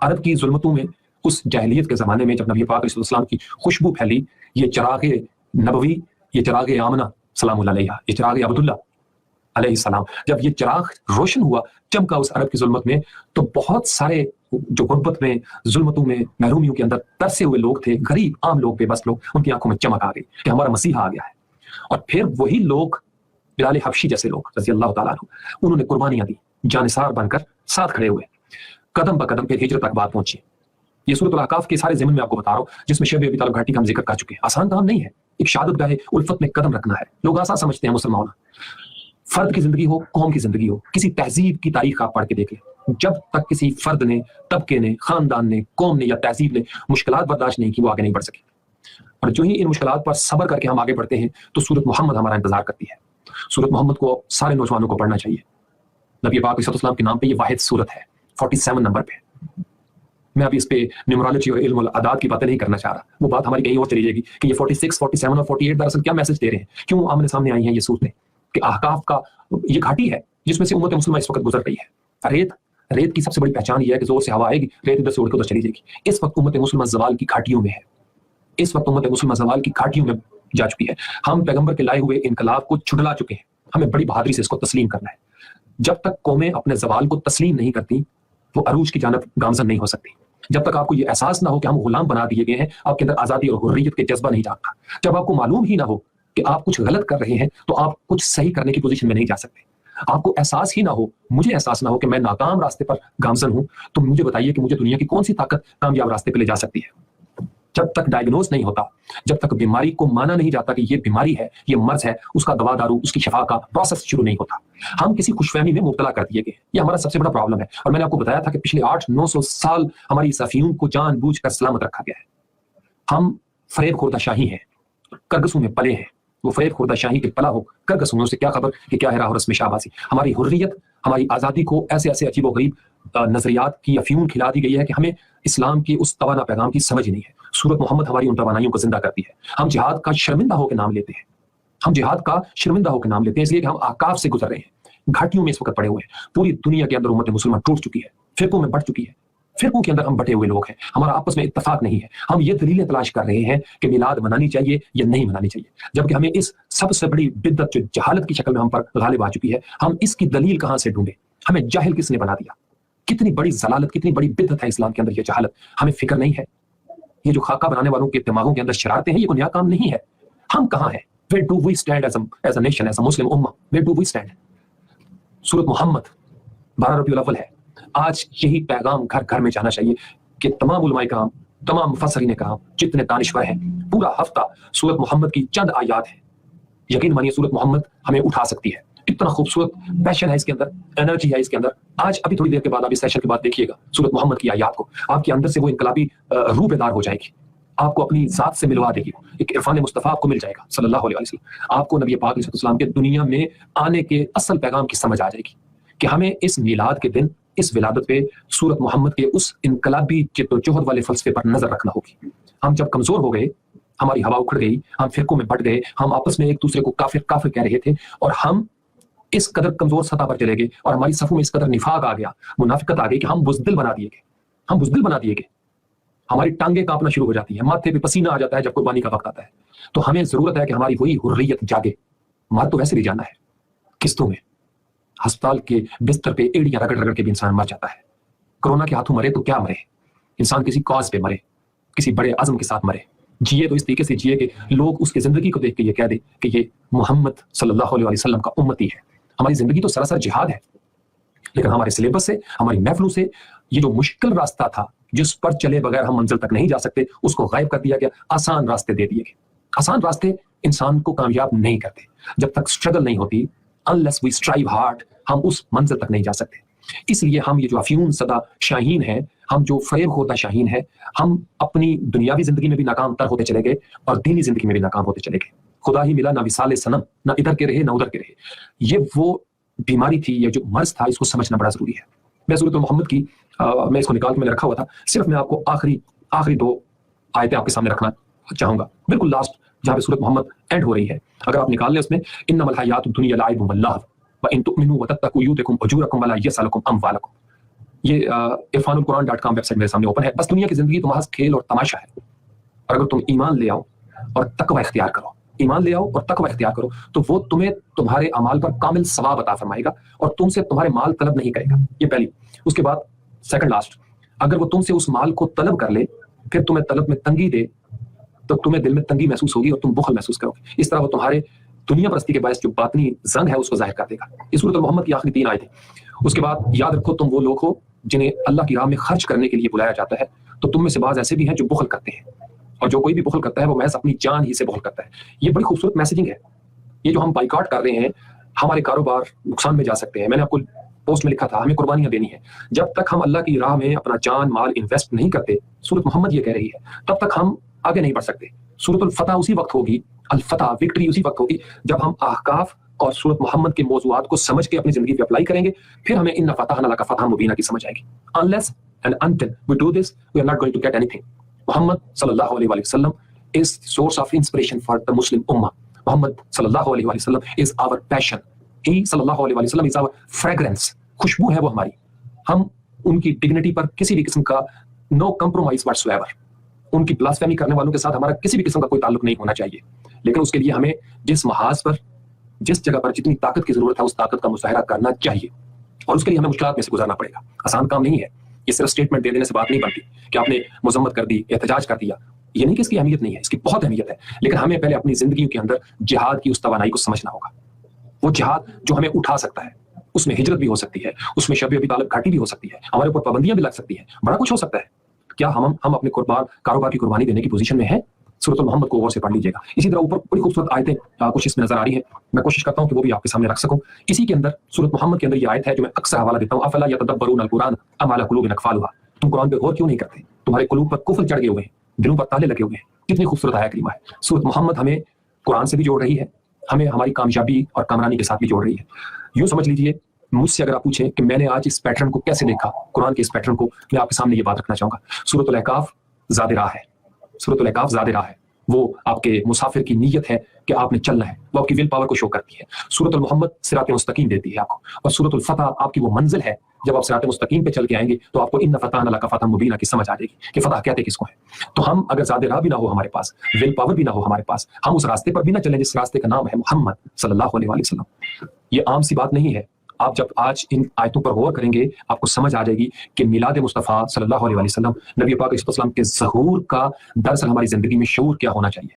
عرب کی ظلمتوں میں اس جاہلیت کے زمانے میں جب نبی پاک علیہ السلام کی خوشبو پھیلی، یہ چراغ نبوی، یہ چراغ آمنہ سلام اللہ علیہ، یہ چراغ عبداللہ علیہ السلام، جب یہ چراغ روشن ہوا، چمکا اس عرب کی ظلمت میں، تو بہت سارے جو غربت میں، ظلمتوں میں، محرومیوں کے اندر ترسے ہوئے لوگ تھے، غریب عام لوگ، بے بس لوگ، ان کی آنکھوں میں چمک آ گئی کہ ہمارا مسیحا آ گیا ہے۔ اور پھر وہی لوگ، بلال حبشی جیسے لوگ رضی اللہ تعالیٰ عنہ، انہوں نے قربانیاں دی، جانثار بن کر ساتھ کھڑے ہوئے، قدم بقدم پھر ہجرت تک بات پہنچی۔ یہ سورۃ الاحقاف کے سارے ضمن میں آپ کو بتا رہا ہوں، جس میں شیب ابی طالب گھاٹی کا ہم ذکر کر چکے ہیں۔ آسان کام نہیں ہے، ایک شہادت گاہ الفت میں قدم رکھنا ہے۔ لوگ آسان سمجھتے ہیں مسلمان ہونا، فرد کی زندگی ہو، قوم کی زندگی ہو، کسی تہذیب کی تاریخ آپ پڑھ کے دیکھ لیں، جب تک کسی فرد نے، طبقے نے، خاندان نے، قوم نے یا تہذیب نے مشکلات برداشت نہیں کی، وہ آگے نہیں بڑھ سکے۔ اور جو ہی ان مشکلات پر صبر کر کے ہم آگے بڑھتے ہیں تو سورۃ محمد ہمارا انتظار کرتی ہے۔ سورۃ محمد کو سارے نوجوانوں کو پڑھنا چاہیے۔ نبی پاک علیہ السلام کے نام پہ یہ واحد سورت ہے، 47 نمبر پہ۔ میں ابھی اس پہ نیومرالوجی اور علم الاعداد کی باتیں نہیں کرنا چاہ رہا، وہ بات ہماری کہیں اور چلی جائے گی کہ یہ 46، 47 اور 48 دراصل کیا میسج دے رہے ہیں، کیوں آمنے سامنے آئی ہیں یہ صورتیں، کہ احقاف کا یہ گھاٹی ہے جس میں سے امت مسلمہ اس وقت گزر رہی ہے۔ ریت کی سب سے بڑی پہچان یہ ہے کہ زور سے ہوا آئے گی، ریت ادھر سے اڑ کے ادھر چلی جائے گی۔ اس وقت امت مسلمہ زوال کی گھاٹیوں میں ہے، اس وقت امت مسلمہ زوال کی گھاٹیوں میں جا چکی ہے۔ ہم پیغمبر کے لائے ہوئے انقلاب کو چھٹلا چکے ہیں، ہمیں بڑی بہادری سے اس کو تسلیم کرنا ہے۔ جب تک قومیں اپنے زوال کو تسلیم نہیں کرتی، وہ عروج کی جانب گامزن نہیں ہو سکتی۔ جب تک آپ کو یہ احساس نہ ہو کہ ہم غلام بنا دیے گئے ہیں، آپ کے اندر آزادی اور حریت کے جذبہ نہیں جاگتا، جب آپ کو معلوم ہی نہ ہو کہ آپ کچھ غلط کر رہے ہیں، تو آپ کچھ صحیح کرنے کی پوزیشن میں نہیں جا سکتے۔ آپ کو احساس ہی نہ ہو، مجھے احساس نہ ہو کہ میں ناکام راستے پر گامزن ہوں، تو مجھے بتائیے کہ مجھے دنیا کی کون سی طاقت کامیاب راستے پہ لے جا سکتی ہے۔ جب تک ڈائگنوز نہیں ہوتا، جب تک بیماری کو مانا نہیں جاتا کہ یہ بیماری ہے، یہ مرض ہے، اس کا دوا دارو، اس کی شفا کا پروسیس شروع نہیں ہوتا، ہم کسی خوش فہمی میں مبتلا کر دیے گئے۔ یہ ہمارا سب سے بڑا پرابلم ہے۔ اور میں نے آپ کو بتایا تھا کہ پچھلے 800-900 سال ہماری صحافیوں کو جان بوجھ کر سلامت رکھا گیا ہے۔ ہم فریب خوردہ شاہی ہیں، کرگسوں میں پلے ہیں۔ وہ فریب خوردہ شاہی کے پلا ہو کرگسوں سے کیا خبر کہ کیا ہے راہ و رسم شاہ بازی۔ ہماری حریت، ہماری آزادی کو ایسے ایسے عجیب و غریب نظریات کی افیون کھلا دی گئی ہے کہ ہمیں اسلام کی اس توانا پیغام کی سمجھ نہیں ہے۔ سورۃ محمد ہماری ان توانائیوں کو زندہ کرتی ہے۔ ہم جہاد کا شرمندہ ہو کے نام لیتے ہیں، ہم جہاد کا شرمندہ ہو کے نام لیتے ہیں، اس لیے کہ ہم احقاف سے گزر رہے ہیں، گھاٹیوں میں اس وقت پڑے ہوئے ہیں۔ پوری دنیا کے اندر امت مسلمہ ٹوٹ چکی ہے، فرقوں میں بٹ چکی ہے، فرقوں کے اندر ہم بٹے ہوئے لوگ ہیں، ہمارا آپس میں اتفاق نہیں ہے۔ ہم یہ دلیلیں تلاش کر رہے ہیں کہ میلاد منانی چاہیے یا نہیں منانی چاہیے، جبکہ ہمیں اس سب سے بڑی بدعت جو جہالت کی شکل میں ہم پر غالب آ چکی ہے، ہم اس کی دلیل کہاں سے ڈھونڈیں؟ ہمیں جاہل کس نے بنا دیا؟ کتنی بڑی ضلالت، کتنی بڑی بدعت ہے اسلام کے اندر یہ جہالت، ہمیں فکر نہیں ہے۔ یہ جو خاکہ بنانے والوں کے دماغوں کے اندر شرارتیں ہیں، یہ کوئی نیا کام نہیں ہے۔ ہم کہاں ہیں؟ Where do we stand as a nation, as a Muslim ummah? Where do we stand? سورۃ محمد 12 ربیع الاول ہے۔ آج یہی پیغام گھر گھر میں جانا چاہیے کہ تمام علماء کرام، تمام مفسرین کرام، جتنے دانشور ہیں، پورا ہفتہ سورۃ محمد کی چند آیات ہیں، یقین مانیے سورۃ محمد ہمیں اٹھا سکتی ہے۔ اتنا خوبصورت پیشن ہے اس کے اندر، انرجی ہے اس کے اندر۔ آج ابھی تھوڑی دیر کے بعد، ابھی سیشن کے بعد دیکھیے گا سورۃ محمد کی آیات کو، آپ کے اندر سے وہ انقلابی روح بیدار ہو جائے گی، آپ کو اپنی ذات سے ملوا دے گی، ایک عرفان مصطفیٰ آپ کو مل جائے گا صلی اللہ علیہ وسلم۔ آپ کو نبی پاک علیہ السلام کے دنیا میں آنے کے اصل پیغام کی سمجھ آ جائے گی کہ ہمیں اس میلاد کے دن، اس ولادت پہ سورۃ محمد کے اس انقلابی جد و جہد والے فلسفے پر نظر رکھنا ہوگی۔ ہم جب کمزور ہو گئے، ہماری ہوا اکھڑ گئی، ہم فرقوں میں بٹ گئے، ہم آپس میں ایک دوسرے کو کافر کافر کہہ رہے تھے، اور ہم اس قدر کمزور سطح پر چلے گئے اور ہماری صفوں میں اس قدر نفاق آ گیا، منافقت آ گئی کہ ہم بزدل بنا دیے گئے، ہم بزدل بنا دیے گئے، ہماری ٹانگیں کانپنا شروع ہو جاتی ہیں، ماتھے پہ پسینہ آ جاتا ہے جب قربانی کا وقت آتا ہے۔ تو ہمیں ضرورت ہے کہ ہماری وہی حریت جاگے۔ مار تو ویسے بھی جانا ہے، قسطوں میں، ہسپتال کے بستر پہ ایڑیاں رگڑ رگڑ کے بھی انسان مر جاتا ہے۔ کرونا کے ہاتھوں مرے تو کیا مرے، انسان کسی کاز پہ مرے، کسی بڑے عزم کے ساتھ مرے، جیے تو اس طریقے سے جیے کہ لوگ اس کی زندگی کو دیکھ کے یہ کہہ دیں کہ یہ محمد صلی اللہ علیہ وسلم کا امتی ہے۔ ہماری زندگی تو سراسر جہاد ہے، لیکن ہمارے سلیبس سے، ہماری محفلوں سے یہ جو مشکل راستہ تھا جس پر چلے بغیر ہم منزل تک نہیں جا سکتے، اس کو غائب کر دیا گیا، آسان راستے دے دیے گئے۔ آسان راستے انسان کو کامیاب نہیں کرتے، جب تک اسٹرگل نہیں ہوتی، unless we strive hard، ہم اس منزل تک نہیں جا سکتے۔ اس لیے ہم یہ جو افیون زدہ شاہین ہیں، ہم جو فریب خوردہ شاہین ہیں، ہم اپنی دنیاوی زندگی میں بھی ناکام تر ہوتے چلے گئے اور دینی زندگی میں بھی ناکام ہوتے چلے گئے۔ خدا ہی ملا نہ وصال صنم، نہ ادھر کے رہے نہ ادھر کے رہے۔ یہ وہ بیماری تھی، یہ جو مرض تھا، اس کو سمجھنا بڑا ضروری ہے۔ میں سورۃ محمد کی میں اس کو نکال کے میں نے رکھا ہوا تھا، صرف میں آپ کو آخری 2 آیتیں آپ کے سامنے رکھنا چاہوں گا، بالکل لاسٹ جہاں پہ سورۃ محمد اینڈ ہو رہی ہے۔ اگر آپ نکال لیں اس میں، انما الحیات الدنیا لعب و لہو وان تؤمنوا وتتقوا یؤتکم اجورکم ولا یسألکم اموالکم۔ یہ irfanulquran.com ویب سائٹ میرے سامنے اوپن ہے. بس دنیا کی زندگی تو محض کھیل اور تماشا ہے. اور اگر تم ایمان لے آؤ اور تقوی اختیار کرو، ایمان لے آؤ اور تقوی اختیار کرو، تو وہ تمہیں تمہارے اعمال پر کامل ثواب عطا فرمائے گا اور تم سے تمہارے مال طلب نہیں کرے گا. یہ پہلی. اس کے بعد سیکنڈ لاسٹ، اگر وہ تم سے اس مال کو طلب کر لے، پھر تمہیں طلب میں تنگی دے، تو تمہیں دل میں تنگی محسوس ہوگی اور تم بخل محسوس کرو گے. اس طرح وہ تمہارے دنیا پرستی کے باعث جو باطنی زنگ ہے اس کو ظاہر کر دے گا. یہ سورۃ محمد کی آخری 3 آیتیں. اس کے بعد یاد رکھو تم وہ لوگ ہو جنہیں اللہ کی راہ میں خرچ کرنے کے لیے بلایا جاتا ہے، تو تم میں سے بعض ایسے بھی ہیں جو بخل کرتے ہیں، اور جو کوئی بھی بخل کرتا ہے وہ محض اپنی جان ہی سے بخل کرتا ہے. یہ بڑی خوبصورت میسیجنگ ہے. یہ جو ہم بائیکاٹ کر رہے ہیں، ہمارے کاروبار نقصان میں جا سکتے ہیں. میں نے آپ کو پوسٹ میں لکھا تھا ہمیں قربانیاں دینی ہیں. جب تک ہم اللہ کی راہ میں اپنا جان مال انویسٹ نہیں کرتے، سورۃ محمد یہ کہہ رہی ہے، تب تک ہم آگے نہیں بڑھ سکتے. سورۃ الفتح اسی وقت ہوگی، الفتح وکٹری اسی وقت ہوگی جب ہم احقاف اور سورۃ محمد کے موضوعات کو سمجھ کے اپنی زندگی پہ اپلائی کریں گے. پھر ہمیں ان فتحنا لک فتحا مبینہ کی سمجھ آئے گی. unless and until we do this we are not going to get anything. محمد صلی اللہ علیہ وآلہ وسلم is source of inspiration for the Muslim Ummah. محمد صلی اللہ علیہ وآلہ وسلم is our passion. He صلی اللہ علیہ وآلہ وسلم is our fragrance. خوشبو ہے وہ ہماری. ہم ان کی ڈگنیٹی پر کسی بھی قسم کا no compromise whatsoever. ان کی بلاسفیمی کرنے والوں کے ساتھ ہمارا کسی بھی قسم کا کوئی تعلق نہیں ہونا چاہیے. لیکن اس کے لیے ہمیں جس محاذ پر، جس جگہ پر جتنی طاقت کی ضرورت ہے اس طاقت کا مظاہرہ کرنا چاہیے. اور اس کے لیے ہمیں مشکلات میں سے گزارنا پڑے گا. آسان کام نہیں ہے. یہ صرف اسٹیٹمنٹ دے دینے سے بات نہیں بنتی کہ آپ نے مذمت کر دی، احتجاج کر دیا. یہ نہیں کہ اس کی اہمیت نہیں ہے، اس کی بہت اہمیت ہے. لیکن ہمیں پہلے اپنی زندگیوں کے اندر جہاد کی اس توانائی کو سمجھنا ہوگا. وہ جہاد جو ہمیں اٹھا سکتا ہے، اس میں ہجرت بھی ہو سکتی ہے، اس میں شب ابی طالب گھاٹی بھی ہو سکتی ہے، ہمارے اوپر پابندیاں بھی لگ سکتی ہیں، بڑا کچھ ہو سکتا ہے. کیا ہم اپنے کاروبار کی قربانی دینے کی پوزیشن میں ہیں؟ سورۃ المحمد کو غور سے پڑھ لیجیے گا. اسی طرح اوپر بڑی خوبصورت آیتیں کچھ اس میں نظر آ رہی ہیں. میں کوشش کرتا ہوں کہ وہ بھی آپ کے سامنے رکھ سکوں. اسی کے اندر سورۃ محمد کے اندر یہ آیت ہے جو میں اکثر حوالہ دیتا ہوں، افلا یتدبرون القرآن ام علی قلوب اقفالها. تم قرآن پہ غور کیوں نہیں کرتے؟ تمہارے قلوب پر قفل چڑھ گئے ہوئے ہیں، دلوں پر تالے لگے ہوئے ہیں. کتنی خوبصورت آیت کریمہ ہے. سورۃ محمد ہمیں قرآن سے بھی جوڑ رہی ہے، ہمیں ہماری کامیابی اور کامرانی کے ساتھ بھی جوڑ رہی ہے. یوں سمجھ لیجئے، مجھ سے اگر آپ پوچھیں کہ میں نے آج اس پیٹرن کو کیسے دیکھا، قرآن کے اس پیٹرن کو، میں آپ کے سامنے یہ بات رکھنا چاہوں گا. سورۃ الاحقاف زاد راہ ہے. سورۃ الاحقاف زاد راہ ہے. وہ آپ کے مسافر کی نیت ہے کہ آپ نے چلنا ہے، وہ آپ کی ول پاور کو شو کرتی ہے. سورۃ المحمد صراط مستقیم دیتی ہے آپ کو، اور سورۃ الفتح آپ کی وہ منزل ہے. جب آپ صراط مستقیم پہ چل کے آئیں گے تو آپ کو ان فتحنا لک فتحا مبینہ کی سمجھ آ جائے گی کہ فتح کہتے کس کو ہے. تو ہم اگر زاد راہ بھی نہ ہو ہمارے پاس، ول پاور بھی نہ ہو ہمارے پاس، ہم اس راستے پر بھی نہ چلیں جس راستے کا نام ہے محمد صلی اللہ علیہ وآلہ وسلم. یہ عام سی بات نہیں ہے. آپ جب آج ان آیتوں پر غور کریں گے آپ کو سمجھ آ جائے گی کہ میلاد مصطفیٰ صلی اللہ علیہ وسلم، نبی پاک علیہ السلام کے ظہور کا دراصل ہماری زندگی میں شعور کیا ہونا چاہیے.